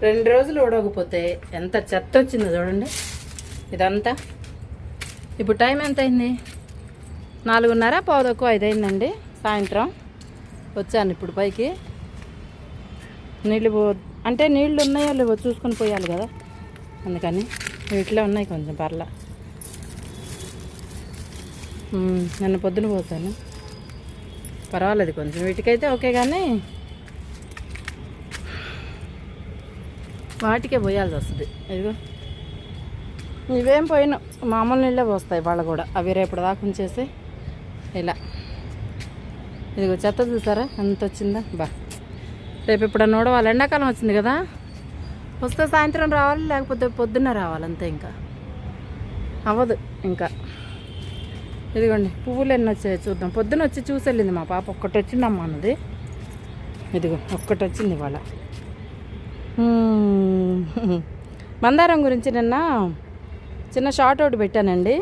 2 రోజులు ఊడకపోతే ఎంత చెత్త వచ్చిందో చూడండి ఇదంతా. ఇప్పుడు టైం ఎంత అయింది? 4:30 పావుదక్కువ 5 అయిందండి. సాయంత్రం వచ్చాను ఇప్పుడు పైకి. నీళ్ళు అంటే నీళ్ళు ఉన్నాయో లేవో చూసుకొని పోయాలి కదా, అందుకని వీటిలో ఉన్నాయి కొంచెం పర్లా. నిన్న పొద్దున పోతాను, పర్వాలేదు కొంచెం. వీటికైతే ఓకే, కానీ వాటికే పోయాల్సి వస్తుంది. ఇదిగో ఇవేం పోయినా మామూలు నీళ్ళే పోస్తాయి వాళ్ళు కూడా. అవి రేపటి దాకా ఉంచేసి ఇలా. ఇదిగో చెత్త చూసారా ఎంత వచ్చిందా? రేపు ఎప్పుడన్నా నూడవాలి. ఎండాకాలం వచ్చింది కదా, వస్తే సాయంత్రం రావాలి, లేకపోతే పొద్దున్న రావాలి, అంతే. ఇంకా అవ్వదు ఇంకా. ఇదిగోండి పువ్వులు ఎన్ని వచ్చాయి చూద్దాం. పొద్దున వచ్చి చూసి వెళ్ళింది మా పాప. ఒక్కటి వచ్చిందమ్మా అన్నది. ఇదిగో ఒక్కటి వచ్చింది ఇవాళ. మందారం గురించి నిన్న చిన్న షార్ట్ అవుట్ పెట్టానండి.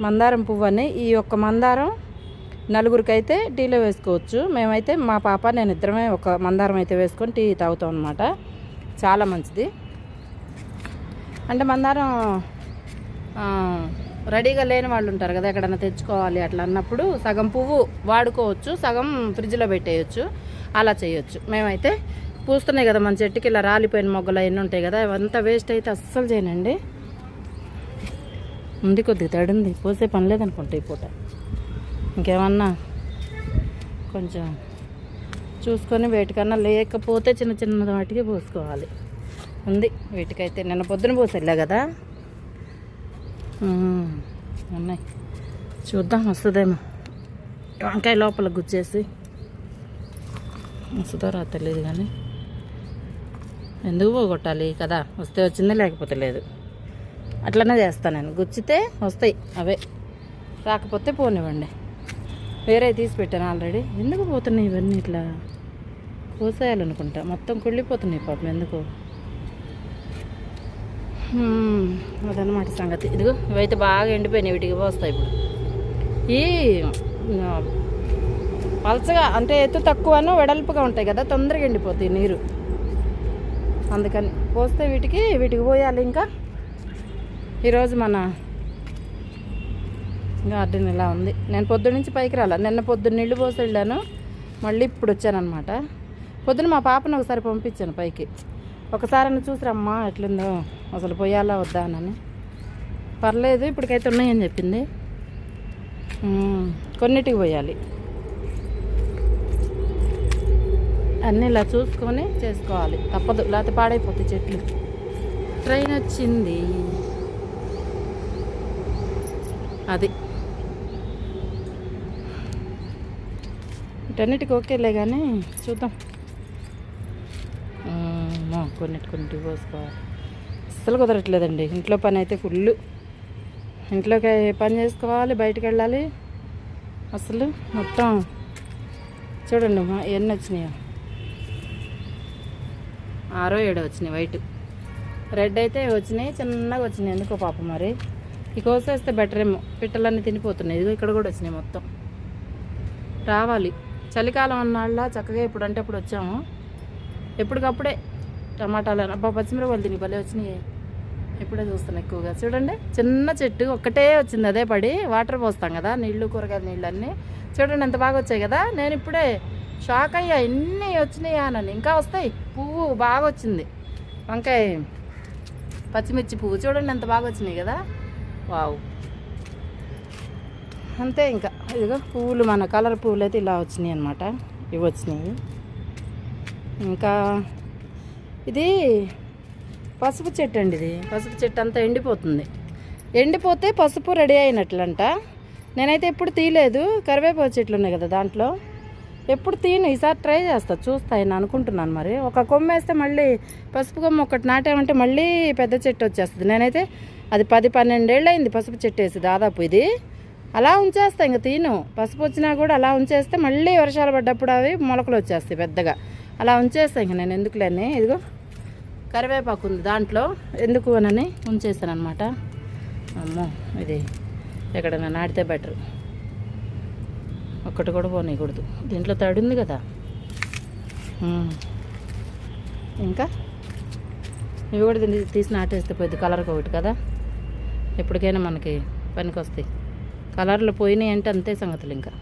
మందారం పువ్వు అని. ఈ ఒక్క మందారం 4గురికి అయితే టీలో వేసుకోవచ్చు. మేమైతే మా పాప నేను ఇద్దరమే ఒక మందారం అయితే వేసుకొని టీ తాగుతాం అనమాట. చాలా మంచిది. అంటే మందారం రెడీగా లేని వాళ్ళు ఉంటారు కదా, ఎక్కడన్నా తెచ్చుకోవాలి అట్లా అన్నప్పుడు సగం పువ్వు వాడుకోవచ్చు, సగం ఫ్రిడ్జ్లో పెట్టేయచ్చు, అలా చేయొచ్చు. మేమైతే పూస్తున్నాయి కదా మన చెట్టుకి, ఇలా రాలిపోయిన మొగ్గలు అవన్నీ ఉంటాయి కదా, అవంతా వేస్ట్ అయితే అస్సలు చేయనండి. ఉంది కొద్దిగా తడింది, పోసే పని లేదనుకుంటా ఈ పూట. ఇంకేమన్నా కొంచెం చూసుకొని వేటికన్నా, లేకపోతే చిన్న చిన్న వాటికి పోసుకోవాలి. ఉంది వీటికైతే. నిన్న పొద్దున పోసెళ్ళా కదా, ఉన్నాయి. చూద్దాం వస్తుందేమో. వంకాయ లోపల గుచ్చేసి వస్తుందో రా తెలియదు, కానీ ఎందుకు పోగొట్టాలి కదా, వస్తే వచ్చిందే లేకపోతే లేదు. అట్లనే చేస్తాను నేను. గుచ్చితే వస్తాయి అవే, రాకపోతే పోనివ్వండి. వేరే తీసి పెట్టాను ఆల్రెడీ. ఎందుకు పోతున్నాయి ఇవన్నీ ఇట్లా? కోసేయాలనుకుంటా, మొత్తం కుళ్ళిపోతున్నాయి పాపం ఎందుకు. అదనమాట సంగతి. ఇదిగో ఇవైతే బాగా ఎండిపోయినాయి, వీటికి పోస్తాయి ఇప్పుడు. ఈ పలచగా అంటే ఎత్తు తక్కువను వెడల్పుగా ఉంటాయి కదా, తొందరగా ఎండిపోతాయి నీరు, అందుకని పోస్తే వీటికి పోయాలి. ఇంకా ఈరోజు మన గార్డెన్ ఇలా ఉంది. నేను పొద్దున్న నుంచి పైకి రాలా. నిన్న పొద్దున్న నీళ్ళు పోసి వెళ్ళాను, మళ్ళీ ఇప్పుడు వచ్చానమాట. పొద్దున్న మా పాపను ఒకసారి పంపించాను పైకి. ఒకసారి చూసిరమ్మా ఎట్లుందో, అసలు పోయాలా వద్దా అని. పర్లేదు ఇప్పటికైతే ఉన్నాయని చెప్పింది. కొన్నిటికి పోయాలి. అన్నీ ఇలా చూసుకొని చేసుకోవాలి, తప్పదు, లేకపోతే పాడైపోతాయి చెట్లు. ట్రైన్ వచ్చింది అది. వీటన్నిటికి ఓకేలే, కానీ చూద్దాం. కొన్నిటికి పోసుకోవాలి. అస్సలు కుదరట్లేదండి. ఇంట్లో పని అయితే ఫుల్. ఇంట్లోకి పని చేసుకోవాలి, బయటకు వెళ్ళాలి. అసలు మొత్తం చూడండి ఎన్ని వచ్చినాయో. 6 7 వచ్చినాయి. వైట్ రెడ్ అయితే వచ్చినాయి, చిన్నగా వచ్చినాయి ఎందుకో పాప. మరి ఈ కోసేస్తే బెటర్ ఏమో, పిట్టలన్నీ తినిపోతున్నాయి. ఇదిగో ఇక్కడ కూడా వచ్చినాయి మొత్తం. రావాలి చలికాలం అన్నాళ్ళ చక్కగా ఇప్పుడు అంటే ఇప్పుడు వచ్చాము. ఎప్పటికప్పుడే టమాటాలు అబ్బా పచ్చిమిరపకాయలు తిని భలే వచ్చినాయి. ఇప్పుడే చూస్తాను ఎక్కువగా. చూడండి చిన్న చెట్టు ఒక్కటే వచ్చింది, అదే పడి వాటర్ పోస్తాం కదా, నీళ్ళు కూరగాయల నీళ్ళు అన్నీ. చూడండి ఎంత బాగా వచ్చాయి కదా. నేను ఇప్పుడే షాక్ అయ్యా, ఎన్ని వచ్చినాయా అని. ఇంకా వస్తాయి. పువ్వు బాగా వచ్చింది, వంకాయ పచ్చిమిర్చి పువ్వు చూడండి ఎంత బాగా వచ్చినాయి కదా. వావ్, అంతే. ఇంకా ఇదిగో పువ్వులు, మన కలర్ పువ్వులు అయితే ఇలా వచ్చినాయి అనమాట. ఇవి వచ్చినాయి. ఇంకా ఇది పసుపు చెట్టు అండి. ఇది పసుపు చెట్టు అంతా ఎండిపోతుంది. ఎండిపోతే పసుపు రెడీ అయినట్లంట. నేనైతే ఎప్పుడు తీయలేదు. కరివేపాకు చెట్లు ఉన్నాయి కదా, దాంట్లో ఎప్పుడు తీయను. ఈసారి ట్రై చేస్తా, చూస్తాయని అనుకుంటున్నాను. మరి ఒక కొమ్మ వేస్తే మళ్ళీ పసుపు కొమ్మ ఒకటి నాటామంటే మళ్ళీ పెద్ద చెట్టు వచ్చేస్తుంది. నేనైతే అది 10-12 ఏళ్ళు అయింది పసుపు చెట్టు వేసి దాదాపు. ఇది అలా ఉంచేస్తా, ఇంకా తీను. పసుపు వచ్చినా కూడా అలా ఉంచేస్తే మళ్ళీ వర్షాలు పడ్డప్పుడు అవి మొలకలు వచ్చేస్తాయి పెద్దగా. అలా ఉంచేస్తా ఇంక నేను, ఎందుకులేని. ఇదిగో కరివేపాకు ఉంది దాంట్లో, ఎందుకు అని ఉంచేస్తాను అనమాట. అమ్మో, ఇది ఎక్కడైనా నాటితే బెటర్. ఒక్కటి కూడా పోనీయకూడదు, దీంట్లో తడి ఉంది కదా. ఇంకా ఇవి కూడా తీసి నాటేస్తే పోద్ది కలర్కి ఒకటి కదా, ఎప్పటికైనా మనకి పనికి వస్తాయి. కలర్లు పోయినాయి అంటే అంతే సంగతులు. ఇంకా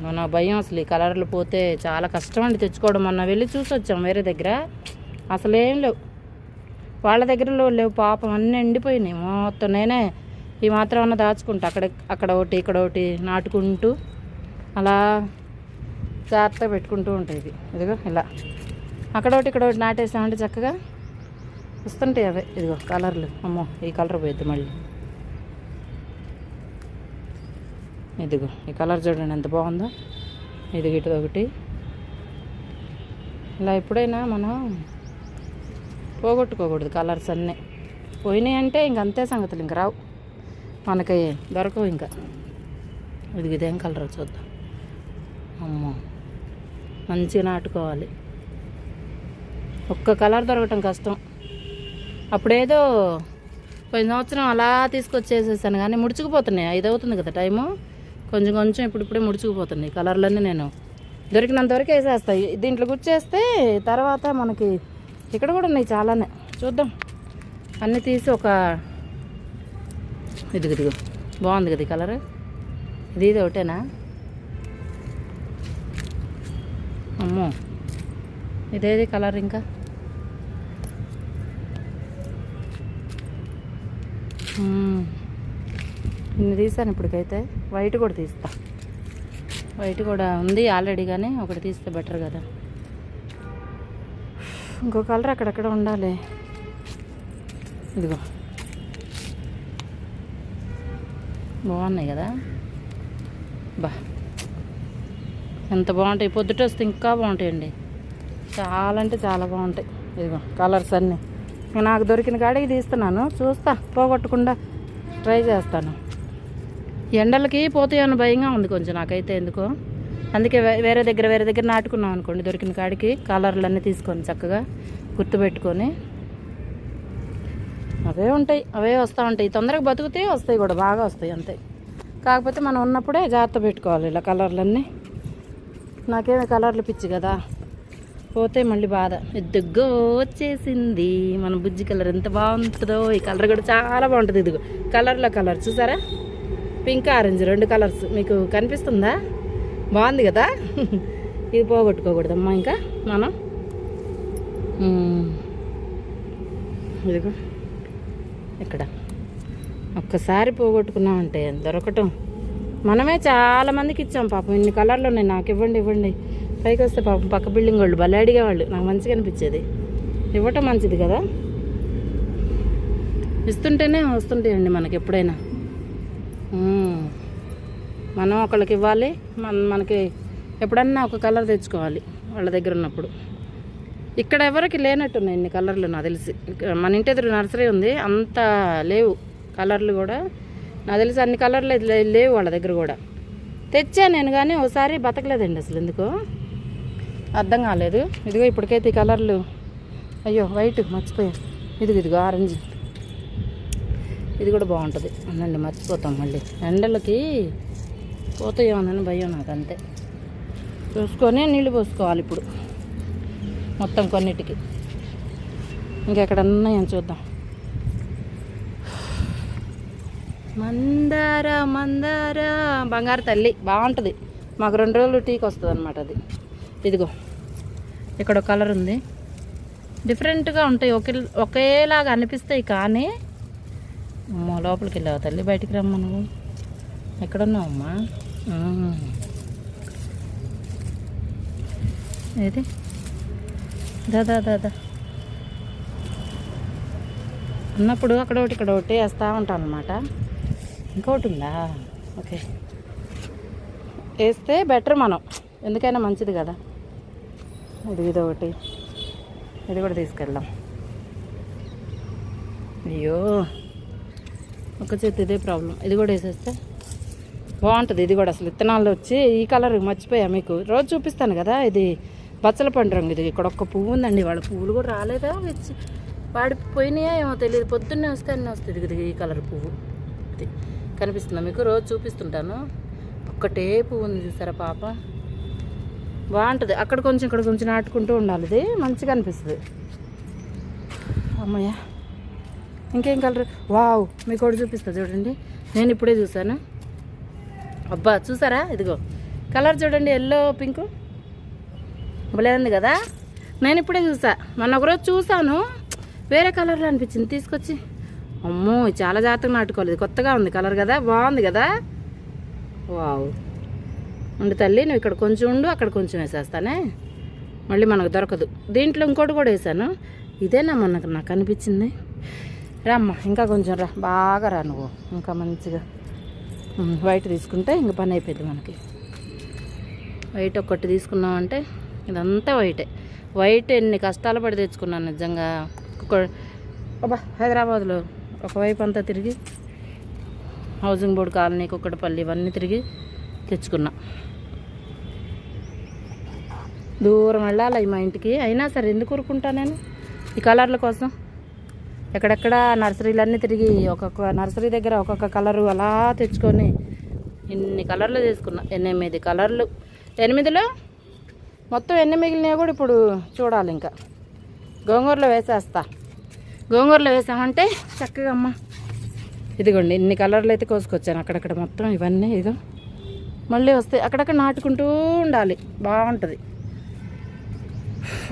మన భయం అసలు ఈ కలర్లు పోతే చాలా కష్టం అండి తెచ్చుకోవడం. మొన్న వెళ్ళి చూసి వచ్చాం వేరే దగ్గర, అసలేం లేవు. వాళ్ళ దగ్గరలో లేవు పాపం, అన్నీ ఎండిపోయినాయి మొత్తం. నేనే ఈ మాత్రం అన్న దాచుకుంటా, అక్కడ ఒకటి ఇక్కడ ఒకటి నాటుకుంటూ అలా జాగ్రత్తగా పెట్టుకుంటూ ఉంటాయి. ఇదిగో ఇలా అక్కడ ఒకటి ఇక్కడ ఒకటి నాటేసామంటే చక్కగా వస్తుంటాయి అవే. ఇదిగో కలర్లు, అమ్మో ఈ కలర్ పోయిద్ది మళ్ళీ. ఇదిగో ఈ కలర్ చూడండి ఎంత బాగుందో. ఇది ఇటు ఒకటి. ఇలా ఎప్పుడైనా మనం పోగొట్టుకోకూడదు కలర్స్ అన్నీ. పోయినాయి అంటే ఇంక అంతే సంగతులు, ఇంక రావు మనకి, దొరకవు ఇంకా. ఇదేం కలర్ చూద్దాం. అమ్మో మంచిగా నాటుకోవాలి. ఒక్క కలర్ దొరకటం కష్టం. అప్పుడేదో పోయిన సంవత్సరం అలా తీసుకొచ్చేసేసాను కానీ ముడుచుకుపోతున్నాయి. 5 అవుతుంది కదా టైము, కొంచెం కొంచెం ఇప్పుడిప్పుడే ముడుచుకుపోతున్నాయి కలర్లన్నీ. నేను దొరికినంతవరకు వేసేస్తాయి. దీంట్లో గుచ్చేస్తే తర్వాత మనకి ఇక్కడ కూడా ఉన్నాయి చాలానే. చూద్దాం అన్నీ తీసి ఒక ఇదిగో బాగుంది కదా ఈ కలర్. ఇది ఒకటేనా? అమ్మో ఇదేది కలర్ ఇంకా? ఇన్ని తీసాను ఇప్పటికైతే. వైట్ కూడా తీస్తా. వైట్ కూడా ఉంది ఆల్రెడీ, కానీ ఒకటి తీస్తే బెటర్ కదా. ఇంకో కలర్ అక్కడక్కడ ఉండాలి. ఇదిగో బాగున్నాయి కదా. బా ఎంత బాగుంటాయి. పొద్దుట వస్తే ఇంకా బాగుంటాయండి, చాలా అంటే చాలా బాగుంటాయి. ఇదిగో కలర్స్ అన్నీ నాకు దొరికిన కాడికి తీస్తున్నాను. చూస్తా, పోగొట్టకుండా ట్రై చేస్తాను. ఎండలకి పోతాయన్న భయంగా ఉంది కొంచెం నాకైతే ఎందుకో. అందుకే వేరే దగ్గర నాటుకున్నాం అనుకోండి, దొరికిన కాడికి కలర్లన్నీ తీసుకొని చక్కగా గుర్తుపెట్టుకొని అవే ఉంటాయి, అవే వస్తూ ఉంటాయి. తొందరగా బతుకుతే వస్తాయి కూడా, బాగా వస్తాయి అంతే. కాకపోతే మనం ఉన్నప్పుడే జాగ్రత్త పెట్టుకోవాలి ఇలా కలర్లన్నీ. నాకేమీ కలర్లు పిచ్చి కదా, పోతే మళ్ళీ బాధ. ఎద్దుగో వచ్చేసింది మన బుజ్జి కలర్, ఎంత బాగుంటుందో. ఈ కలర్ కూడా చాలా బాగుంటుంది. ఇదిగో కలర్లో కలర్ చూసారా, పింక్ ఆరెంజ్ 2 కలర్స్ మీకు కనిపిస్తుందా? బాగుంది కదా. ఇది పోగొట్టుకోకూడదమ్మా ఇంకా మనం. ఇదిగో ఇక్కడ ఒక్కసారి పోగొట్టుకున్నామంటే దొరకటం. మనమే చాలా మందికి ఇచ్చాం పాపం. ఇన్ని కలర్లు ఉన్నాయి, నాకు ఇవ్వండి. పైకి వస్తే పాపం పక్క బిల్డింగ్ వాళ్ళు భలే అడిగేవాళ్ళు. నాకు మంచిగా అనిపించేది. ఇవ్వటం మంచిది కదా, ఇస్తుంటేనే వస్తుంటాయండి మనకి ఎప్పుడైనా. మనం ఒకళ్ళకి ఇవ్వాలి, మనకి ఎప్పుడన్నా ఒక కలర్ తెచ్చుకోవాలి వాళ్ళ దగ్గర ఉన్నప్పుడు. ఇక్కడ ఎవరికి లేనట్టున్నాయి ఇన్ని కలర్లు నాకు తెలిసి. మన ఇంటి ఎదురు నర్సరీ ఉంది, అంత లేవు కలర్లు కూడా నాకు తెలిసి. అన్ని కలర్లు లేవు వాళ్ళ దగ్గర కూడా. తెచ్చా నేను కానీ ఒకసారి బతకలేదండి అసలు, ఎందుకో అర్థం కాలేదు. ఇదిగో ఇప్పటికైతే ఈ కలర్లు, అయ్యో వైట్ మర్చిపోయా. ఇదిగో ఆరెంజ్, ఇది కూడా బాగుంటుంది. అనండి మర్చిపోతాం మళ్ళీ. ఎండలకి పోతాయేమోనని భయం నాకు, అంతే. చూసుకొని నీళ్ళు పోసుకోవాలి ఇప్పుడు మొత్తం కొన్నిటికి. ఇంకెక్కడన్నా ఏం చూద్దాం. మందార బంగారు తల్లి బాగుంటుంది. మాకు 2 రోజులు టీకి వస్తుంది అనమాట అది. ఇదిగో ఇక్కడ ఒక కలర్ ఉంది, డిఫరెంట్గా ఉంటాయి, ఒకేలాగా అనిపిస్తాయి కానీ. అమ్మో లోపలికి వెళ్ళావు తల్లి, బయటికి రమ్మ. నువ్వు ఎక్కడున్నావు అమ్మా? ఏది దాదా ఉన్నప్పుడు అక్కడ ఒకటి ఇక్కడ ఒకటి వేస్తూ ఉంటాను అనమాట. ఇంకోటి ఉందా? ఓకే, వేస్తే బెటర్ మనం, ఎందుకైనా మంచిది కదా. ఇది ఒకటి, ఇది కూడా తీసుకెళ్దాం. అయ్యో ఒక చేతి ఇదే ప్రాబ్లం. ఇది కూడా వేసేస్తే బాగుంటుంది. ఇది కూడా అసలు విత్తనాలు వచ్చి ఈ కలర్ మర్చిపోయా, మీకు రోజు చూపిస్తాను కదా. ఇది బచ్చల పండు రంగు. ఇది ఇక్కడ ఒక్క పువ్వు ఉందండి, వాళ్ళ పువ్వులు కూడా రాలేదా, వచ్చి వాడిపోయినాయా ఏమో తెలియదు. పొద్దున్నే వస్తే అన్నీ వస్తుంది. ఇది ఈ కలర్ పువ్వు, ఇది కనిపిస్తుందా మీకు? రోజు చూపిస్తుంటాను. ఒక్కటే పువ్వు ఉంది చూసారా పాప, బాగుంటుంది. అక్కడ కొంచెం ఇక్కడ కొంచెం నాటుకుంటూ ఉండాలి. ఇది మంచిగా అనిపిస్తుంది. అమ్మయ్య, ఇంకేం కలర్? వావ్, మీకు ఒకటి చూపిస్తా చూడండి. నేను ఇప్పుడే చూసాను. అబ్బా చూసారా, ఇదిగో కలర్ చూడండి, ఎల్లో పింక్ భలే ఉంది కదా. నేను ఇప్పుడే చూసా, మొన్న ఒకరోజు చూసాను, వేరే కలర్లో అనిపించింది తీసుకొచ్చి. అమ్మో, చాలా జాగ్రత్తగా నాటుకోవాలి. ఇది కొత్తగా ఉంది కలర్ కదా, బాగుంది కదా. వావ్, ఉండి తల్లి, నువ్వు ఇక్కడ కొంచెం ఉండు, అక్కడ కొంచెం వేసేస్తానే, మళ్ళీ మనకు దొరకదు. దీంట్లో ఇంకోటి కూడా వేసాను. ఇదేనా మొన్న నాకు అనిపించింది. రామ్మ, ఇంకా కొంచెం రా, బాగా రా నువ్వు, ఇంకా మంచిగా వైట్ తీసుకుంటే ఇంక పని అయిపోయింది మనకి. వైట్ ఒక్కటి తీసుకున్నామంటే ఇదంతా వైటే. వైట్ ఎన్ని కష్టాలు పడి తెచ్చుకున్నాను నిజంగా. అబ్బా, హైదరాబాద్లో ఒకవైపు అంతా తిరిగి, హౌసింగ్ బోర్డు కాలనీ, కుక్కడపల్లి ఇవన్నీ తిరిగి తెచ్చుకున్నా. దూరం వెళ్ళాలి మా ఇంటికి. అయినా సరే ఎందుకు ఊరుకుంటా నేను ఈ కలర్ల కోసం. ఎక్కడెక్కడ నర్సరీలన్నీ తిరిగి ఒక్కొక్క నర్సరీ దగ్గర ఒక్కొక్క కలరు అలా తెచ్చుకొని ఇన్ని కలర్లు చేసుకున్నా. 8 కలర్లు. 8లో మొత్తం ఎన్ని మిగిలినాయో కూడా ఇప్పుడు చూడాలి. ఇంకా గోంగూరలో వేసేస్తా. గోంగూరలో వేసామంటే చక్కగా అమ్మ, ఇదిగోండి ఇన్ని కలర్లు అయితే కోసుకొచ్చాను. అక్కడక్కడ మొత్తం ఇవన్నీ ఇదో మళ్ళీ వస్తాయి. అక్కడక్కడ నాటుకుంటూ ఉండాలి, బాగుంటుంది.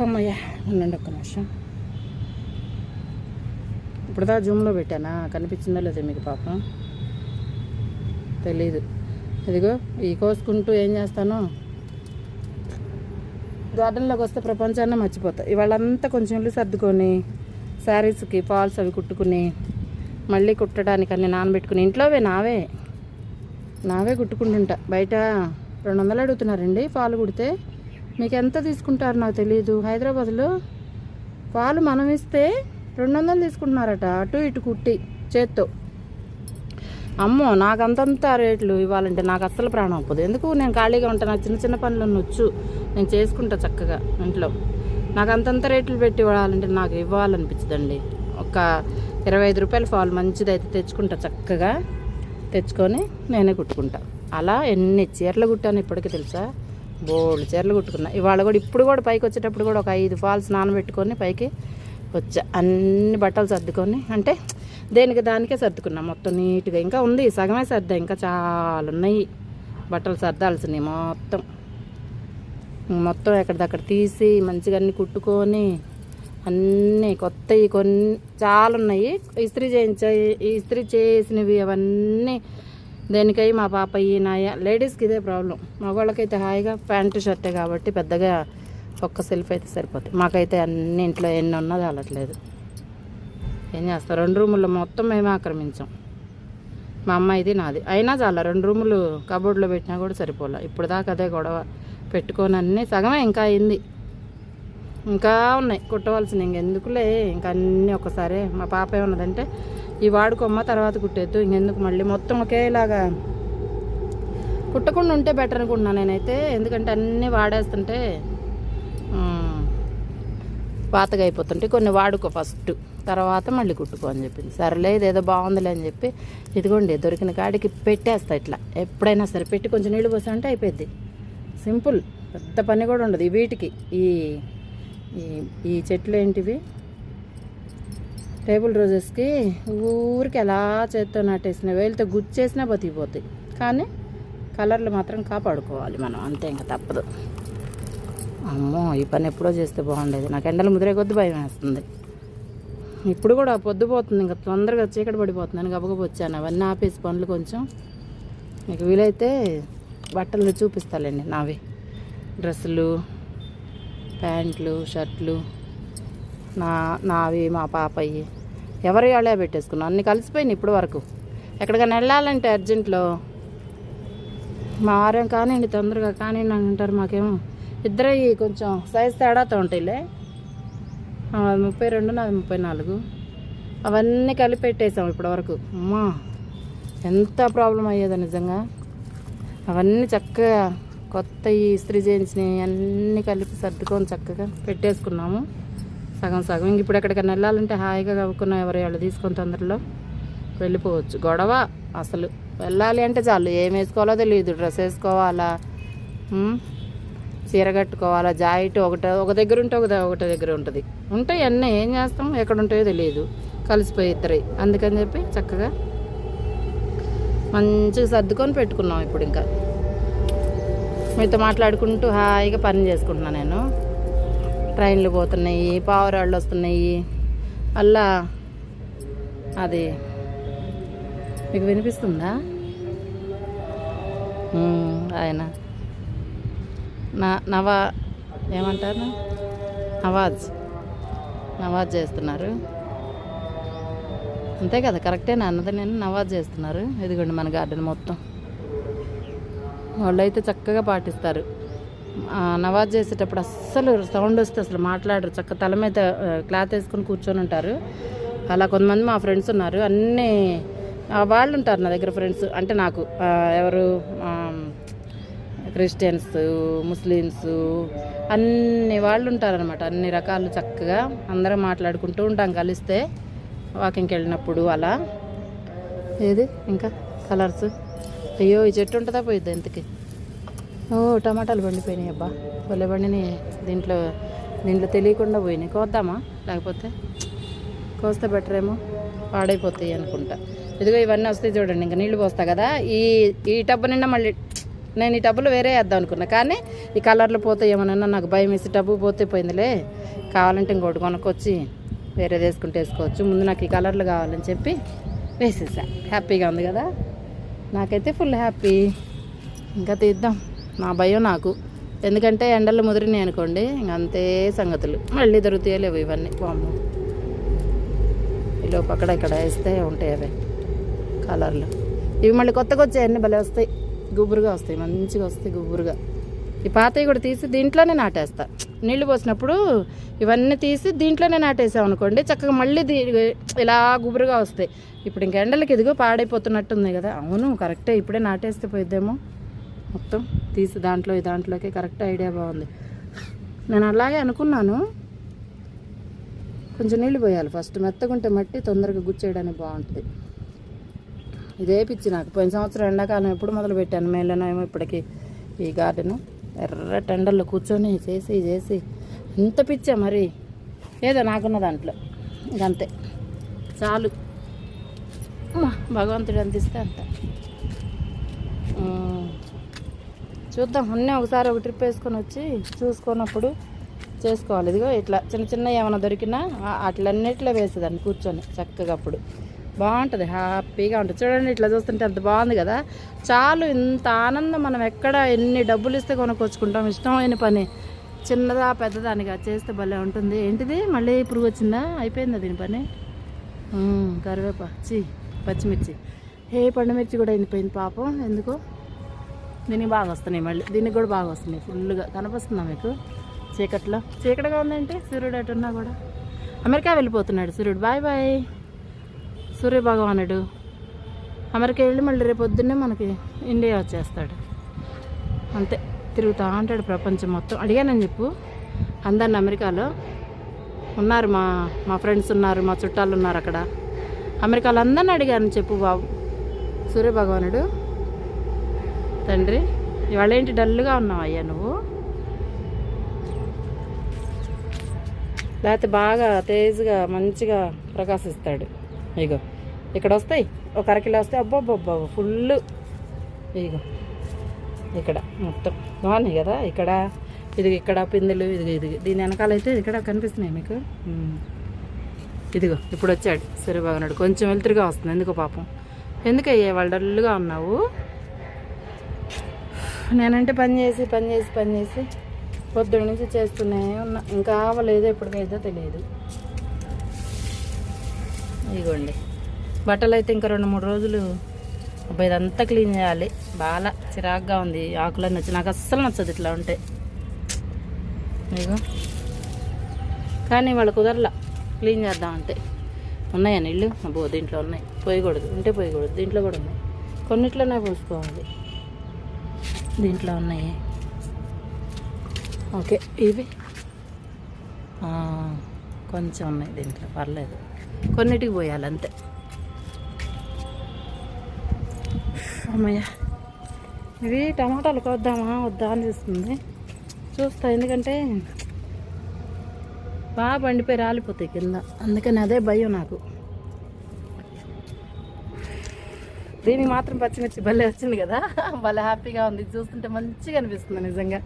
అమ్మయ్య, ఉండండి ఒక్క నిమిషం. ఇప్పుడుదా జూమ్లో పెట్టానా, కనిపించిందో లేదో మీకు పాపం తెలీదు. ఇదిగో ఈ కోసుకుంటూ ఏం చేస్తానో, గార్డెన్లోకి వస్తే ప్రపంచాన్ని మర్చిపోతా. ఇవాళంతా కొంచెం ఇల్లు సర్దుకొని శారీస్కి ఫాల్స్ అవి కుట్టుకుని, మళ్ళీ కుట్టడానికి అన్నీ నానబెట్టుకుని, ఇంట్లోవే నావే కుట్టుకుంటుంటా. బయట 200 అడుగుతున్నారండి ఫాల్ కుడితే. మీకు ఎంత తీసుకుంటారు నాకు తెలియదు. హైదరాబాద్లో ఫాల్ మనం ఇస్తే 200 తీసుకుంటున్నారట, అటు ఇటు కుట్టి చేత్తో. అమ్మో, నాకు అంతంత రేట్లు ఇవ్వాలంటే నాకు అస్సలు ప్రాణం అవ్వదు. ఎందుకు, నేను ఖాళీగా ఉంటాను, నాకు చిన్న చిన్న పనులు వచ్చు, నేను చేసుకుంటా చక్కగా ఇంట్లో. నాకు అంతంత రేట్లు పెట్టి ఇవ్వాలంటే నాకు ఇవ్వాలనిపించదండి. ఒక 25 రూపాయల ఫాల్ మంచిదైతే తెచ్చుకుంటా, చక్కగా తెచ్చుకొని నేనే కుట్టుకుంటా. అలా ఎన్ని చీరలు కుట్టాను ఇప్పటికీ తెలుసా, బోల్డ్ చీరలు కుట్టుకున్నా. ఇవాళ కూడా ఇప్పుడు కూడా పైకి వచ్చేటప్పుడు కూడా ఒక 5 ఫాల్స్ నానబెట్టుకొని పైకి వచ్చా. అన్ని బట్టలు సర్దుకొని, అంటే దేనికి దానికే సర్దుకున్నా మొత్తం నీట్గా. ఇంకా ఉంది, సగమే సర్దా, ఇంకా చాలా ఉన్నాయి బట్టలు సర్దాల్సినవి. మొత్తం ఎక్కడిదక్కడ తీసి మంచిగా అన్నీ కుట్టుకొని, అన్నీ కొత్తవి కొన్ని చాలా ఉన్నాయి. ఇస్త్రీ చేసినవి అవన్నీ దేనికై మా పాప నాయ. లేడీస్కి ఇదే ప్రాబ్లం. మగవాళ్ళకైతే హాయిగా ప్యాంటు షర్టే కాబట్టి పెద్దగా ఒక్క సెల్ఫ్ అయితే సరిపోతాయి. మాకైతే అన్ని ఇంట్లో ఎన్ని ఉన్నా చాలట్లేదు. ఏం చేస్తాం, 2 రూముల్లో మొత్తం మేమే ఆక్రమించాం. మా అమ్మాయిది నాది. అయినా చాలా 2 రూములు కబోర్డ్లో పెట్టినా కూడా సరిపోలే. ఇప్పుడు దాకా అదే గొడవ పెట్టుకొని అన్నీ సగమే ఇంకా అయింది. ఇంకా ఉన్నాయి కుట్టవలసినవి. ఇంకెందుకులే, ఇంకా అన్నీ ఒక్కసారి. మా పాప ఏమన్నదంటే, ఈ వాడుకోమ్మ తర్వాత కుట్టేద్దు, ఇంకెందుకు మళ్ళీ మొత్తం ఒకేలాగా కుట్టకుండా ఉంటే బెటర్ అనుకుంటున్నాను నేనైతే. ఎందుకంటే అన్నీ వాడేస్తుంటే పాతగా అయిపోతుంటే కొన్ని వాడుకో ఫస్ట్, తర్వాత మళ్ళీ కుట్టుకో అని చెప్పింది. సరేలే, ఇదేదో బాగుందిలే అని చెప్పి ఇదిగోండి దొరికిన కాడికి పెట్టేస్తా. ఇట్లా ఎప్పుడైనా సరే పెట్టి కొంచెం నీళ్ళు పోసా అంటే అయిపోద్ది. సింపుల్, పెద్ద పని కూడా ఉండదు. వీటికి ఈ చెట్లు ఏంటివి, టేబుల్ రోజెస్కి ఊరికి ఎలా చేత్తో నాటేసిన వేలతో గుచ్చేసినా బతికిపోతాయి. కానీ కలర్లు మాత్రం కాపాడుకోవాలి మనం, అంతే, ఇంకా తప్పదు. అమ్మో, ఈ పని ఎప్పుడో చేస్తే బాగుండేది. నాకు ఎండలు ముదిరే కొద్ది భయం వేస్తుంది. ఇప్పుడు కూడా పొద్దుపోతుంది, ఇంకా తొందరగా చీకటి పడిపోతుందని గబగబా వచ్చాను. అవన్నీ ఆపేసి పనులు కొంచెం. మీకు వీలైతే బట్టలు చూపిస్తాలేండి, నావి డ్రెస్సులు, ప్యాంట్లు, షర్ట్లు, నావి, మా పాపయ్యి, ఎవరి వాళ్ళే పెట్టేసుకున్నాం. అన్నీ కలిసిపోయినాయి ఇప్పుడు వరకు. ఎక్కడికైనా వెళ్ళాలంటే అర్జెంట్లో మా వారేం కానివ్వండి, తొందరగా కానివ్వండి అంటారు. మాకేమో ఇద్దరు కొంచెం సైజ్ తేడాతో ఉంటాయిలే. 32, నాది 34. అవన్నీ కలిపి పెట్టేసాం ఇప్పటి వరకు. అమ్మా, ఎంత ప్రాబ్లం అయ్యేదో నిజంగా. అవన్నీ చక్కగా కొత్త ఇస్త్రీ చేయించినవి అన్నీ కలిపి సర్దుకొని చక్కగా పెట్టేసుకున్నాము సగం సగం. ఇంక ఇప్పుడు ఎక్కడికైనా వెళ్ళాలంటే హాయిగా కవ్వుకున్న ఎవరి వాళ్ళు తీసుకొని తొందరలో వెళ్ళిపోవచ్చు. గొడవ అసలు. వెళ్ళాలి అంటే చాలు, ఏం వేసుకోవాలో తెలియదు, డ్రెస్ వేసుకోవాలా, చీర కట్టుకోవాలా, జాకెట్ ఒక దగ్గర ఉంటే ఒకటి దగ్గర ఉంటుంది. ఉంటాయి అన్నీ, ఏం చేస్తాం, ఎక్కడ ఉంటాయో తెలియదు, కలిసిపోయి ఇద్దరు. అందుకని చెప్పి చక్కగా మంచిగా సర్దుకొని పెట్టుకున్నాం. ఇప్పుడు ఇంకా మీతో మాట్లాడుకుంటూ హాయిగా పని చేసుకుంటున్నాను నేను. ట్రైన్లు పోతున్నాయి, పావురాళ్ళు వస్తున్నాయి. అలా అది మీకు వినిపిస్తుందా? ఆయన ఏమంటారు, నవాజ్ చేస్తున్నారు. అంతే కదా, కరెక్టేనా అన్నది నేను? నవాజ్ చేస్తున్నారు. ఇదిగోండి మన గార్డెన్ మొత్తం. వాళ్ళు అయితే చక్కగా పాటిస్తారు. నవాజ్ చేసేటప్పుడు అస్సలు సౌండ్ వస్తే అసలు మాట్లాడరు. చక్క తల మీద క్లాత్ వేసుకొని కూర్చొని ఉంటారు. అలా కొంతమంది మా ఫ్రెండ్స్ ఉన్నారు, అన్నీ వాళ్ళు ఉంటారు నా దగ్గర ఫ్రెండ్స్. అంటే నాకు ఎవరు క్రిస్టియన్స్, ముస్లిమ్స్, అన్ని వాళ్ళు ఉంటారనమాట. అన్ని రకాలు చక్కగా అందరం మాట్లాడుకుంటూ ఉంటాం కలిస్తే వాకింగ్కి వెళ్ళినప్పుడు. అలా ఏది ఇంకా కలర్స్. అయ్యో ఈ చెట్టు ఉంటుందా పోయిద్దా ఇంతకి? ఓ టమాటాలు పండిపోయినాయి అబ్బా, భలే పండినాయి. దీంట్లో తెలియకుండా పోయినాయి. కోద్దామా? లేకపోతే కోస్తే బెటర్ ఏమో, పాడైపోతాయి అనుకుంటా. ఇదిగో ఇవన్నీ వస్తాయి చూడండి. ఇంకా నీళ్ళు పోస్తా కదా, ఈ టబ్బు నిండా మళ్ళీ నేను ఈ టబ్బులు వేరే వేద్దాం అనుకున్నా, కానీ ఈ కలర్లు పోతే ఏమన్నా నాకు భయం వేసి టబ్బు పోతే పోయిందిలే, కావాలంటే ఇంకోటి కొనుక్కొచ్చి వేరేది వేసుకోవచ్చు. ముందు నాకు ఈ కలర్లు కావాలని చెప్పి వేసేసా. హ్యాపీగా ఉంది కదా, నాకైతే ఫుల్ హ్యాపీ. ఇంకా తీద్దాం, నా భయం నాకు. ఎందుకంటే ఎండలు ముదిరినాయి అనుకోండి, ఇంక అంతే సంగతులు. మళ్ళీ దొరుకుతాయో లేవు ఇవన్నీ. బామ్మ ఈలోపు అక్కడ ఇక్కడ వేస్తే ఉంటాయి అవి కలర్లు. ఇవి మళ్ళీ కొత్తగా వచ్చాయన్నీ భలే వస్తాయి, గుబురుగా వస్తాయి, మంచిగా వస్తాయి గుబురుగా. ఈ పాతవి కూడా తీసి దీంట్లోనే నాటేస్తా. నీళ్లు పోసినప్పుడు ఇవన్నీ తీసి దీంట్లోనే నాటేసాం అనుకోండి, చక్కగా మళ్ళీ ఇలా గుబురుగా వస్తాయి. ఇప్పుడు ఇంక ఎండలకి ఇదిగో పాడైపోతున్నట్టుంది కదా. అవును కరెక్టే, ఇప్పుడే నాటేస్తే పోయిద్దేమో. మొత్తం తీసి దాంట్లోకి కరెక్ట్ ఐడియా బాగుంది. నేను అలాగే అనుకున్నాను. కొంచెం నీళ్ళు పోయాలి ఫస్ట్, మెత్తగుంటే మట్టి తొందరగా గుచ్చేయడానికి బాగుంటుంది. ఇదే పిచ్చి నాకు. పోయిన సంవత్సరం ఎండాకాలం ఎప్పుడు మొదలు పెట్టాను, మేలోనో ఏమో ఇప్పటికి ఈ గార్డెను. ఎర్ర టెండర్లో కూర్చొని చేసి ఎంత పిచ్చా మరి. ఏదో నాకున్న దాంట్లో ఇంకంతే చాలు. భగవంతుడు ఎంత ఇస్తే అంత. చూద్దాం, అన్నీ ఒకసారి ఒక ట్రిప్ వేసుకొని వచ్చి చూసుకున్నప్పుడు చేసుకోవాలి. ఇదిగో ఇట్లా చిన్న ఏమైనా దొరికినా అట్లన్నిట్లో వేసేదాన్ని కూర్చొని చక్కగా. అప్పుడు బాగుంటుంది, హ్యాపీగా ఉంటుంది. చూడండి ఇట్లా చూస్తుంటే అంత బాగుంది కదా. చాలు, ఇంత ఆనందం మనం ఎక్కడ ఎన్ని డబ్బులు ఇస్తే కొనుక్కొచ్చుకుంటాం. ఇష్టమైన పని చిన్నదా పెద్దదానిగా చేస్తే భలే ఉంటుంది. ఏంటిది మళ్ళీ పురుగు వచ్చిందా? అయిపోయిందా దీని పని? పచ్చిమిర్చి, పండుమిర్చి కూడా ఎండిపోయింది పాపం. ఎందుకో దీనికి బాగా వస్తున్నాయి, మళ్ళీ దీనికి కూడా బాగా వస్తున్నాయి. ఫుల్గా కనిపిస్తుందా మీకు? చీకటిగా ఉందేంటి? సూర్యుడు అటున్నా కూడా అమెరికా వెళ్ళిపోతున్నాడు సూర్యుడు. బాయ్ సూర్య భగవానుడు అమెరికా వెళ్ళి మళ్ళీ రేపు పొద్దున్నే మనకి ఇండియా వచ్చేస్తాడు. అంతే, తిరుగుతూ ఉంటాడు ప్రపంచం మొత్తం. అడిగానని చెప్పు అందరిని. అమెరికాలో ఉన్నారు మా ఫ్రెండ్స్ ఉన్నారు, మా చుట్టాలు ఉన్నారు అక్కడ. అమెరికాలో అందరిని అడిగాను చెప్పు బాబు. సూర్య భగవానుడు తండ్రి, ఇవాళ ఏంటి డల్గా ఉన్నావు అయ్యా నువ్వు? లేకపోతే బాగా తేజ్గా మంచిగా ప్రకాశిస్తాడు. ఇగో ఇక్కడ వస్తాయి, ఒక అరకిలో వస్తాయి. అబ్బబ్బబ్బా ఫుల్. ఇగో ఇక్కడ మొత్తం బాగున్నాయి కదా. ఇక్కడ పిందెలు, ఇది దీని వెనకాలైతే ఇక్కడ కనిపిస్తున్నాయి మీకు. ఇదిగో ఇప్పుడు వచ్చాడు సూర్యభగవానుడు. కొంచెం వెలుతురుగా వస్తుంది. ఎందుకో పాపం. ఎందుకయ్యా వాళ్ళు డల్గా ఉన్నావు? నేనంటే పని చేసి పొద్దున్న నుంచి చేస్తూనే ఉన్నా. ఇంకా అవ్వలేదు, ఎప్పటికైతే తెలియదు. ఇదిగోండి బట్టలు అయితే ఇంకా 2-3 రోజులు. అబ్బాయి ఇదంతా క్లీన్ చేయాలి. బాగా చిరాగ్గా ఉంది, ఆకులన్నీ వచ్చి. నాకు అస్సలు నచ్చదు ఇట్లా ఉంటే. ఇగో కానీ వాళ్ళు కుదరలా క్లీన్ చేద్దామంటే. ఉన్నాయా నీళ్ళు? అబ్బో దీంట్లో ఉన్నాయి, పోయకూడదు. పోయకూడదు. దీంట్లో కూడా ఉన్నాయి, కొన్నిట్లోనే పోసుకోవాలి. దీంట్లో ఉన్నాయి. ఓకే, ఇవి కొంచెం ఉన్నాయి దీంట్లో, పర్లేదు. కొన్నిటికి పోయాలి అంతే. అమ్మయ్య, ఇవి టమాటాలు కొద్దామా వద్దా అనిపిస్తుంది. చూస్తా, ఎందుకంటే బాగా బండిపోయి రాలిపోతాయి కింద, అందుకని అదే భయం నాకు. దీనికి మాత్రం పచ్చిమిర్చి భలే వచ్చింది కదా, భలే హ్యాపీగా ఉంది. చూస్తుంటే మంచిగా అనిపిస్తుంది, నిజంగా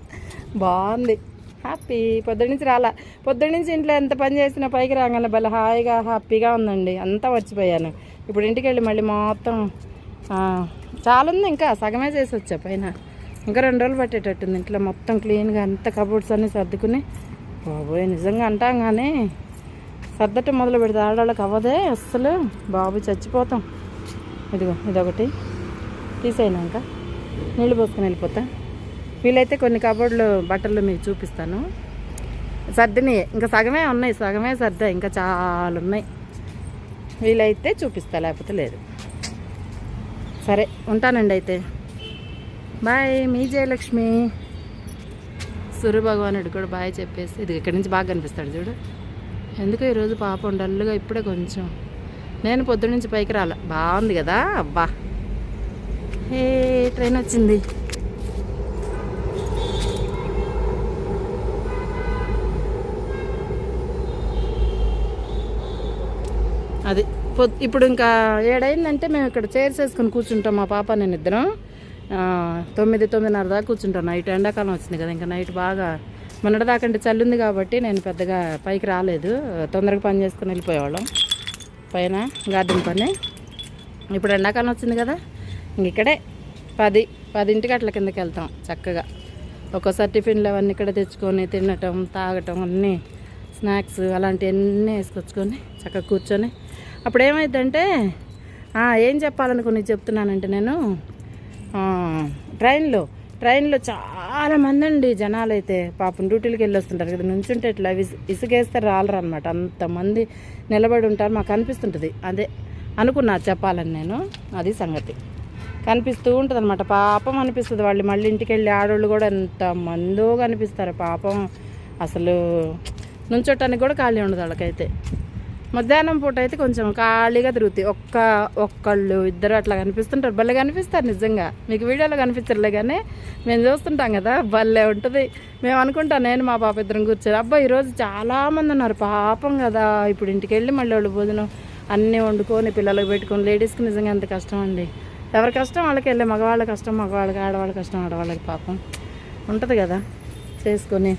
బాగుంది, హ్యాపీ. పొద్దున్నుంచి రాలా, పొద్దున్నుంచి ఇంట్లో ఎంత పని చేసినా పైకి రాగానే భలే హాయిగా హ్యాపీగా ఉందండి. అంతా వచ్చిపోయాను. ఇప్పుడు ఇంటికి వెళ్ళి మళ్ళీ మొత్తం చాలా ఉంది, ఇంకా సగమే చేసి వచ్చా. పైన ఇంకా 2 రోజులు పట్టేటట్టుంది ఇంట్లో మొత్తం క్లీన్గా అంత కబోర్డ్స్ అన్నీ సర్దుకుని. బాబోయ్, నిజంగా అంటాం కానీ సర్దటం మొదలు పెడితే ఆడవాళ్ళకి అవ్వదే అస్సలు. బాబు చచ్చిపోతాం. ఇదిగో ఇదొకటి తీసేయినాక నీళ్ళు పోసుకొని వెళ్ళిపోతా. వీలైతే కొన్ని కబోర్డ్లు బట్టలు మీకు చూపిస్తాను. సర్దిని ఇంకా సగమే ఉన్నాయి, సగమే సర్దా, ఇంకా చాలా ఉన్నాయి. వీలైతే చూపిస్తా, లేకపోతే లేదు. సరే ఉంటానండి అయితే. బాయ్, మీ జయలక్ష్మి. సూర్య భగవానుడు కూడా బాయ్ చెప్పేసి ఇది ఇక్కడి నుంచి బాగా కనిపిస్తాడు చూడు. ఎందుకో ఈరోజు పాపం డల్లుగా ఇప్పుడే కొంచెం. నేను పొద్దున్న నుంచి పైకి రాల. బాగుంది కదా, అబ్బా. ఏ ట్రైన్ వచ్చింది. అది ఇప్పుడు ఇంకా 7 అయిందంటే మేము ఇక్కడ చైర్స్ వేసుకొని కూర్చుంటాం, మా పాప నేను ఇద్దరం. 9-9:30 దాకా కూర్చుంటాం. నైట్ ఎండాకాలం వచ్చింది కదా, ఇంకా నైట్ బాగా మొన్నటిదాకా అంటే చలి ఉంది కాబట్టి నేను పెద్దగా పైకి రాలేదు. తొందరగా పని చేసుకుని వెళ్ళిపోయేవాళ్ళం పైన గార్డెన్ పని. ఇప్పుడు ఎండాకాలం వచ్చింది కదా, ఇంక ఇక్కడే 10 అట్ల కిందకి వెళ్తాం చక్కగా. ఒక్కోసారి టిఫిన్లు అవన్నీ ఇక్కడ తెచ్చుకొని తినటం, తాగటం, అన్నీ స్నాక్స్ అలాంటివన్నీ వేసుకొచ్చుకొని చక్కగా కూర్చొని. అప్పుడు ఏమైందంటే ఏం చెప్పాలనుకుని చెప్తున్నానంటే, నేను ట్రైన్లో చాలామంది అండి జనాలు. అయితే పాపం డ్యూటీలకు వెళ్ళి వస్తుంటారు కదా, నుంచుంటే ఇట్లా ఇసుకేస్తారు, రాలరు అనమాట. అంతమంది నిలబడి ఉంటారు, మాకు అనిపిస్తుంటుంది. అదే అనుకున్నా చెప్పాలని నేను, అది సంగతి. కనిపిస్తూ ఉంటుంది అనమాట, పాపం అనిపిస్తుంది. వాళ్ళు మళ్ళీ ఇంటికి వెళ్ళి ఆడవాళ్ళు కూడా ఎంతమందో కనిపిస్తారు పాపం. అసలు నుంచోటానికి కూడా ఖాళీ ఉండదు వాళ్ళకైతే. మధ్యాహ్నం పూట అయితే కొంచెం ఖాళీగా తిరుగుతాయి. ఒక్కళ్ళు ఇద్దరు అట్లా కనిపిస్తుంటారు, భలే కనిపిస్తారు నిజంగా. మీకు వీడియోలో కనిపించరులే కానీ మేము చూస్తుంటాం కదా, భలే ఉంటుంది. మేము అనుకుంటాం, నేను మా పాప ఇద్దరం కూర్చొని, అబ్బా ఈరోజు చాలామంది ఉన్నారు పాపం కదా. ఇప్పుడు ఇంటికి వెళ్ళి మళ్ళీ వాళ్ళు భోజనం అన్నీ వండుకొని పిల్లలకు పెట్టుకొని, లేడీస్కి నిజంగా ఎంత కష్టం అండి. ఎవరి కష్టం వాళ్ళకి వెళ్ళే, మగవాళ్ళ కష్టం మగవాళ్ళకి, ఆడవాళ్ళ కష్టం ఆడవాళ్ళకి పాపం ఉంటుంది కదా చేసుకొని.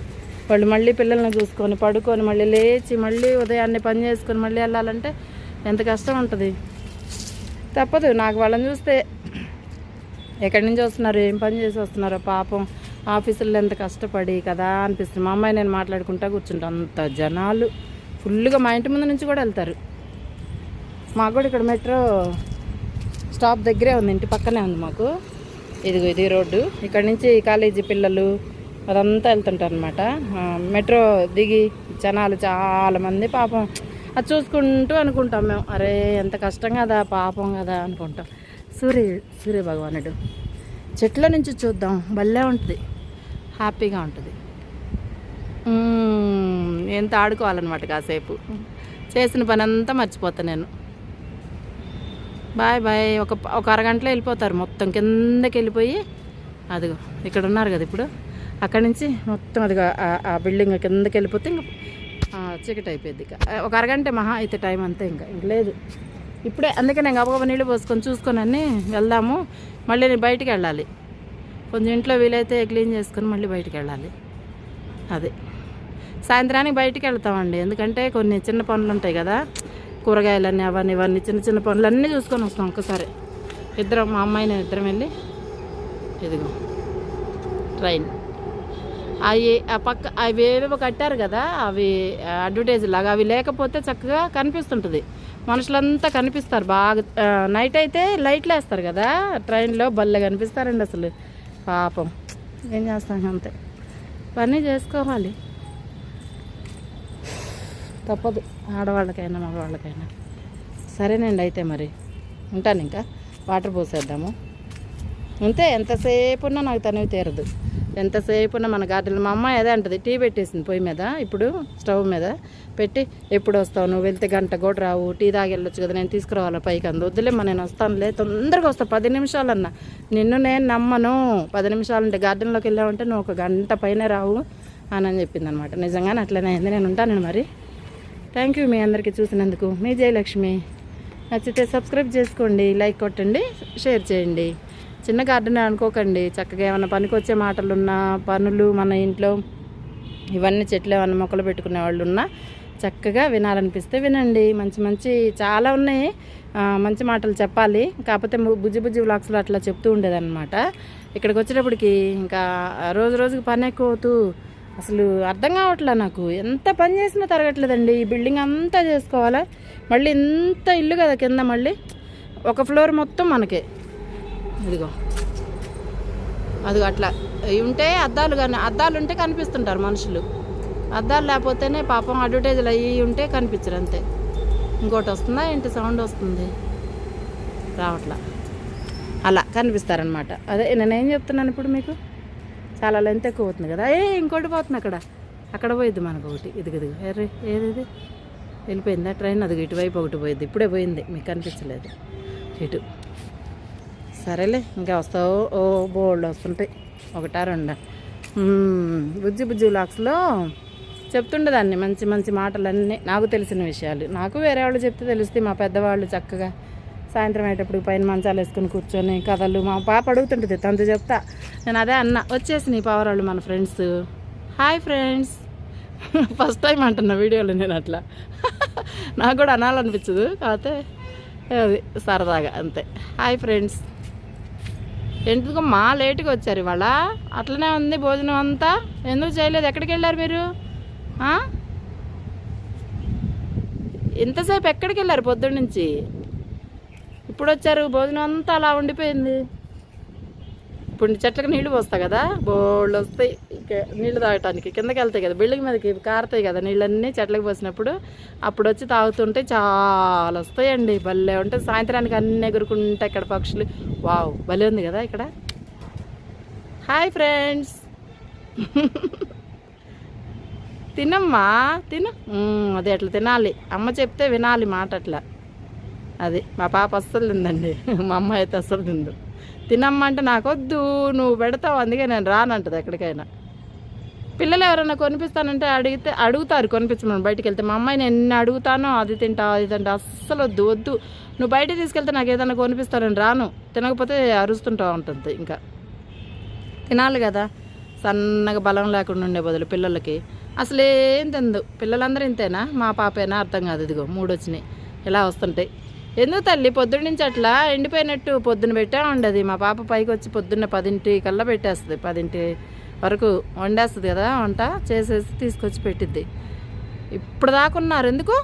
వాళ్ళు మళ్ళీ పిల్లల్ని చూసుకొని పడుకొని మళ్ళీ లేచి మళ్ళీ ఉదయాన్నే పని చేసుకొని మళ్ళీ వెళ్ళాలంటే ఎంత కష్టం ఉంటుంది. తప్పదు. నాకు వాళ్ళని చూస్తే ఎక్కడి నుంచి వస్తున్నారు, ఏం పని చేసి వస్తున్నారో పాపం, ఆఫీసుల్లో ఎంత కష్టపడి కదా అనిపిస్తుంది. మా అమ్మాయి నేను మాట్లాడుకుంటా కూర్చుంటాం, అంత జనాలు ఫుల్గా. మా ఇంటి ముందు నుంచి కూడా వెళ్తారు. మాకు కూడా ఇక్కడ మెట్రో స్టాప్ దగ్గరే ఉంది, ఇంటి పక్కనే ఉంది మాకు. ఇది రోడ్డు. ఇక్కడ నుంచి కాలేజీ పిల్లలు అదంతా వెళ్తుంటారు అనమాట. మెట్రో దిగి జనాలు చాలామంది పాపం. అది చూసుకుంటూ అనుకుంటాం మేము, అరే ఎంత కష్టం కదా పాపం కదా అనుకుంటాం. సూర్య భగవానుడు చెట్ల నుంచి చూద్దాం, భలే ఉంటుంది, హ్యాపీగా ఉంటుంది. ఎంత ఆడుకోవాలన్నమాట కాసేపు. చేసిన పని అంతా మర్చిపోతాను నేను. బాయ్. ఒక అరగంటలో వెళ్ళిపోతారు మొత్తం కిందకి వెళ్ళిపోయి. అదిగో ఇక్కడ ఉన్నారు కదా ఇప్పుడు, అక్కడి నుంచి మొత్తం అదిగో ఆ బిల్డింగ్ కిందకి వెళ్ళిపోతే ఇంకా చీకటి అయిపోయింది. ఇక ఒక అరగంట మహా అయితే టైం అంతే, ఇంకా లేదు ఇప్పుడే. అందుకే నేను గబగబా నీళ్ళు పోసుకొని చూసుకొని అన్నీ వెళ్దాము. మళ్ళీ నేను బయటికి వెళ్ళాలి, కొంచెం ఇంట్లో వీలైతే క్లీన్ చేసుకొని మళ్ళీ బయటికి వెళ్ళాలి. అదే సాయంత్రానికి బయటికి వెళ్తామండి, ఎందుకంటే కొన్ని చిన్న పనులు ఉంటాయి కదా, కూరగాయలన్నీ అవన్నీ ఇవన్నీ చిన్న పనులు అన్నీ చూసుకొని వస్తాం ఒక్కసారి. ఇద్దరం, మా అమ్మాయి నేను ఇద్దరం వెళ్ళి. ఇదిగో ట్రైన్. ఆ పక్క అవి ఏవేవో కట్టారు కదా, అవి అడ్వర్టైజ్ లాగా. అవి లేకపోతే చక్కగా కనిపిస్తుంటుంది, మనుషులంతా కనిపిస్తారు బాగా. నైట్ అయితే లైట్లు వేస్తారు కదా ట్రైన్లో, భలే కనిపిస్తారండి అసలు పాపం. ఏం చేస్తాం, అంతే పని చేసుకోవాలి, తప్పదు, ఆడవాళ్ళకైనా మగవాళ్ళకైనా. సరేనండి అయితే మరి ఉంటాను, ఇంకా వాటర్ పోసేద్దాము. అంతే, ఎంతసేపు ఉన్నా నాకు తనివి తీరదు. ఎంతసేపు ఉన్నా మన గార్డెన్లో మా అమ్మాయి అదే అంటది, టీ పెట్టేసింది పొయ్యి మీద, ఇప్పుడు స్టవ్ మీద పెట్టి, ఎప్పుడు వస్తావు నువ్వు, వెళ్తే గంట కూడా రావు, టీ తాగి వెళ్ళొచ్చు కదా, నేను తీసుకురావాలా పైకి, అందు వద్దులేమ్మా నేను వస్తానులే, తొందరగా వస్తాను 10 నిమిషాలన్నా, నిన్ను నేను నమ్మను, 10 నిమిషాలంటే గార్డెన్లోకి వెళ్ళావంటే నువ్వు 1 గంట పైన రావు అని చెప్పింది అనమాట. నిజంగానే అట్లనే అయింది. నేను ఉంటాను మరి. థ్యాంక్ యూ మీ అందరికీ చూసినందుకు. మీ జయలక్ష్మి. నచ్చితే సబ్స్క్రైబ్ చేసుకోండి, లైక్ కొట్టండి, షేర్ చేయండి. చిన్న గార్డెన్ అనుకోకండి, చక్కగా ఏమైనా పనికొచ్చే మాటలున్నా, పనులు మన ఇంట్లో ఇవన్నీ చెట్లు ఏమైనా మొక్కలు పెట్టుకునే వాళ్ళు ఉన్నా చక్కగా వినాలనిపిస్తే వినండి. మంచి మంచి చాలా ఉన్నాయి, మంచి మాటలు చెప్పాలి. కాకపోతే బుజ్జి బుజ్జి వ్లాగ్స్లో అట్లా చెప్తూ ఉండేదన్నమాట. ఇక్కడికి వచ్చేటప్పటికి ఇంకా రోజు రోజుకి పని ఎక్కువ అవుతూ అసలు అర్థం కావట్లే నాకు. ఎంత పని చేసినా తరగట్లేదండి. ఈ బిల్డింగ్ అంతా చేసుకోవాలా, మళ్ళీ ఇంత ఇల్లు కదా కింద, మళ్ళీ ఒక ఫ్లోర్ మొత్తం మనకే. ఇదిగో అదిగో అట్లా ఉంటే అద్దాలు, కానీ అద్దాలు ఉంటే కనిపిస్తుంటారు మనుషులు, అద్దాలు లేకపోతేనే పాపం అడ్వర్టైజ్లు అయ్యి ఉంటే కనిపించరు అంతే. ఇంకోటి వస్తుందా ఏంటి, సౌండ్ వస్తుంది, రావట్లా, అలా కనిపిస్తారనమాట. అదే నేనేం చెప్తున్నాను ఇప్పుడు మీకు, చాలా లెంత్ ఎక్కువ అవుతుంది కదా. ఇంకోటి పోతుంది అక్కడ పోయిద్ది మనకు ఒకటి. ఇదిగో ఎర్రే ఏది వెళ్ళిపోయిందా ట్రైన్, అది ఇటువైపు ఒకటి పోయిద్ది, ఇప్పుడే పోయింది, మీకు కనిపించలేదు ఇటు. సరేలే, ఇంకా వస్తావు, ఓ బోల్డ్ వస్తుంటాయి, 1 2. బుజ్జి బుజ్జి వ్లాగ్స్లో చెప్తుండేదాన్ని మంచి మంచి మాటలన్నీ, నాకు తెలిసిన విషయాలు, నాకు వేరే వాళ్ళు చెప్తే తెలుస్తాయి. మా పెద్దవాళ్ళు చక్కగా సాయంత్రం అయ్యేటప్పుడు పైన మంచాలు వేసుకొని కూర్చొని కథలు, మా పాప అడుగుతుంటుంది, తనతో చెప్తా. నేను అదే అన్న, వచ్చేసి నీ పావురాళ్ళు మన friends. Hi friends. First time అంటున్నా వీడియోలో నేను అట్లా. నాకు కూడా అనాలనిపించదు, కాకపోతే అది సరదాగా అంతే. Hi friends. ఎందుకు మా లేటుగా వచ్చారు ఇవాళ, అట్లనే ఉంది భోజనం అంతా, ఎందుకు చేయలేదు, ఎక్కడికి వెళ్ళారు మీరు, ఇంతసేపు ఎక్కడికి వెళ్ళారు పొద్దున్న నుంచి, ఇప్పుడు వచ్చారు, భోజనం అంతా అలా ఉండిపోయింది. ఇప్పుడు చెట్లకు నీళ్లు పోస్తా కదా, బోళ్ళు వస్తాయి నీళ్లు తాగటానికి, కిందకి వెళ్తాయి కదా, బిల్డింగ్ మీదకి కారుతాయి కదా నీళ్ళన్నీ చెట్లకు పోసినప్పుడు, అప్పుడు వచ్చి తాగుతుంటే చాలా వస్తాయండి, భలే ఉంటుంది. సాయంత్రానికి అన్నీ ఎగురుకుంటాయి ఇక్కడ పక్షులు. వావ్, భలే ఉంది కదా ఇక్కడ. Hi friends. తినమ్మా తిను, అదే అట్లా తినాలి, అమ్మ చెప్తే వినాలి మాట అట్లా. అది మా పాప అస్సలు తిందండి, మా అమ్మాయి అయితే అస్సలు తిందు. తినమ్మా అంటే నాకొద్దు, నువ్వు పెడతావు అందుకే నేను రానంటది ఎక్కడికైనా. పిల్లలు ఎవరైనా కొనిపిస్తానంటే అడుగుతారు కొనిపించమని బయటికి వెళ్తే. మా అమ్మాయి నేను ఎన్ని అడుగుతానో, అది తింటా అది తింటా, అస్సలు వద్దు, నువ్వు బయటికి తీసుకెళ్తే నాకు ఏదైనా కొనిపిస్తానని రాను, తినకపోతే అరుస్తుంటా ఉంటుంది. ఇంకా తినాలి కదా, సన్నగా బలం లేకుండా ఉండే బదులు పిల్లలకి అసలు ఏం తిందు. పిల్లలందరూ ఇంతేనా, మా పాపేనా అర్థం కాదు. ఇదిగో 3 వచ్చినాయి ఇలా వస్తుంటాయి. ఎందుకు తల్లి పొద్దున్న నుంచి అట్లా ఎండిపోయినట్టు పొద్దున్న పెట్టా ఉండదు. మా పాప పైకి వచ్చి పొద్దున్న 10 కల్లా పెట్టేస్తుంది, 10 వరకు వండేస్తుంది కదా, వంట చేసేసి తీసుకొచ్చి పెట్టిద్ది. ఇప్పుడు దాకున్నారు ఎందుకు,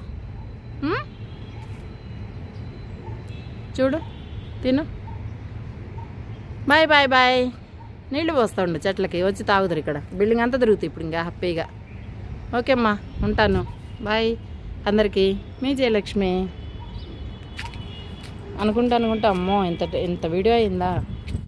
చూడు తిను. Bye bye bye. నీళ్ళు పోస్తూ ఉండు చెట్లకి, వచ్చి తాగుతారు ఇక్కడ, బిల్డింగ్ అంతా తిరుగుతాయి ఇప్పుడు ఇంకా హ్యాపీగా. ఓకే అమ్మా, ఉంటాను, బాయ్ అందరికీ. మీ జయలక్ష్మి. అనుకుంటా అమ్మో ఇంత వీడియో అయిందా.